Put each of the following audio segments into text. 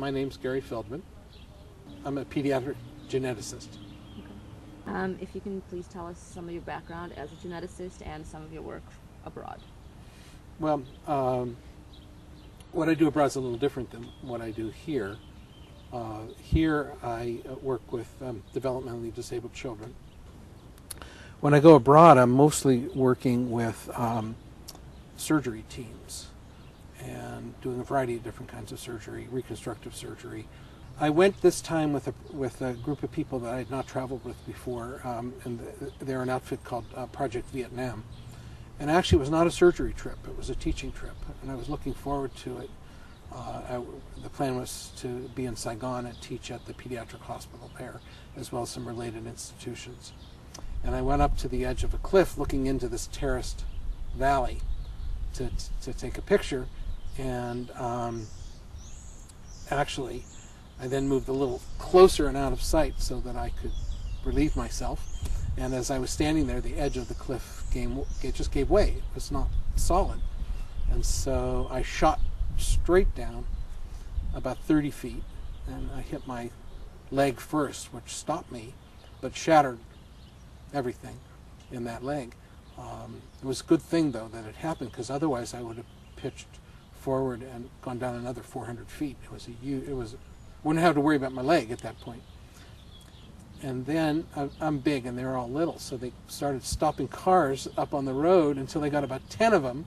My name's Gary Feldman. I'm a pediatric geneticist. Okay. If you can please tell us some of your background as a geneticist and some of your work abroad. Well, what I do abroad is a little different than what I do here. Here I work with developmentally disabled children. When I go abroad, I'm mostly working with surgery teams and doing a variety of different kinds of surgery, reconstructive surgery. I went this time with a group of people that I had not traveled with before, and they're an outfit called Project Vietnam. And actually it was not a surgery trip, it was a teaching trip, and I was looking forward to it. The plan was to be in Saigon and teach at the pediatric hospital there, as well as some related institutions. And I went up to the edge of a cliff looking into this terraced valley to take a picture, and actually I then moved a little closer and out of sight so that I could relieve myself. And as I was standing there, the edge of the cliff just gave way. It was not solid. And so I shot straight down about 30 feet, and I hit my leg first, which stopped me, but shattered everything in that leg. It was a good thing, though, that it happened, because otherwise I would have pitched forward and gone down another 400 feet. Wouldn't have to worry about my leg at that point. And then I'm big and they're all little, so they started stopping cars up on the road until they got about 10 of them,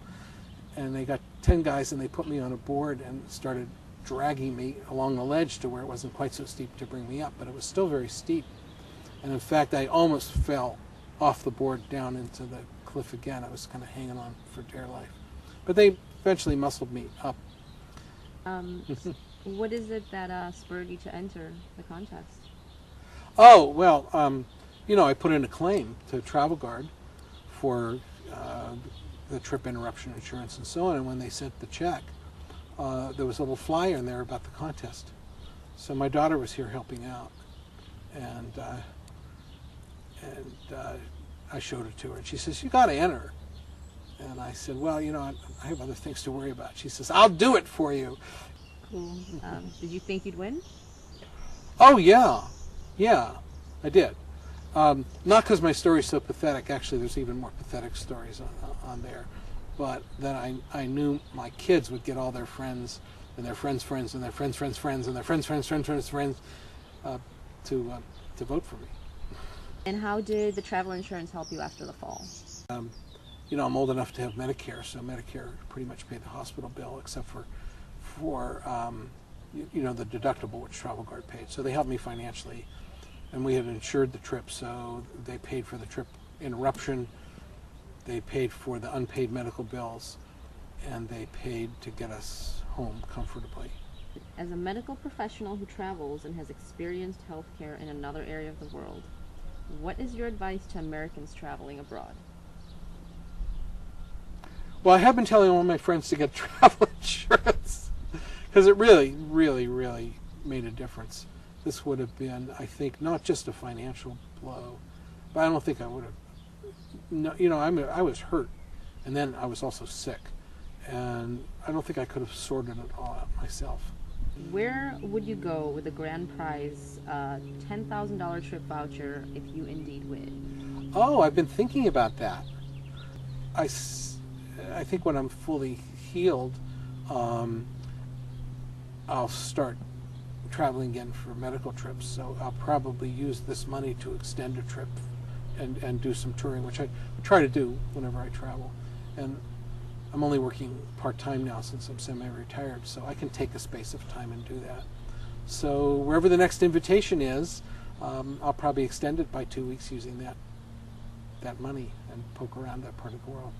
and they got 10 guys, and they put me on a board and started dragging me along the ledge to where it wasn't quite so steep to bring me up, but it was still very steep. And in fact, I almost fell off the board down into the cliff again. I was kind of hanging on for dear life. But they eventually muscled me up. What is it that spurred you to enter the contest? Oh, well, I put in a claim to Travel Guard for the trip interruption insurance and so on, and when they sent the check, there was a little flyer in there about the contest. So my daughter was here helping out, and I showed it to her, and she says, "You got to enter." And I said, "Well, I have other things to worry about." She says, "I'll do it for you." Cool. Did you think you'd win? Oh, yeah, I did. Not because my story's so pathetic. Actually, there's even more pathetic stories on there. But then I knew my kids would get all their friends and their friends' friends and their friends' friends' friends and their friends' friends' friends' friends' friends to vote for me. And how did the travel insurance help you after the fall? I'm old enough to have Medicare, so Medicare pretty much paid the hospital bill, except for the deductible, which Travel Guard paid. So they helped me financially, and we had insured the trip, so they paid for the trip interruption, they paid for the unpaid medical bills, and they paid to get us home comfortably. As a medical professional who travels and has experienced healthcare in another area of the world, what is your advice to Americans traveling abroad? Well, I have been telling all my friends to get travel insurance because it really, really, really made a difference. This would have been, I think, not just a financial blow, but I don't think I would have. No, I was hurt, and then I was also sick, and I don't think I could have sorted it all out myself. Where would you go with a grand prize $10,000 trip voucher if you indeed win? Oh, I've been thinking about that. I think when I'm fully healed, I'll start traveling again for medical trips. So I'll probably use this money to extend a trip and do some touring, which I try to do whenever I travel. And I'm only working part-time now since I'm semi-retired, so I can take a space of time and do that. So wherever the next invitation is, I'll probably extend it by 2 weeks using that money and poke around that part of the world.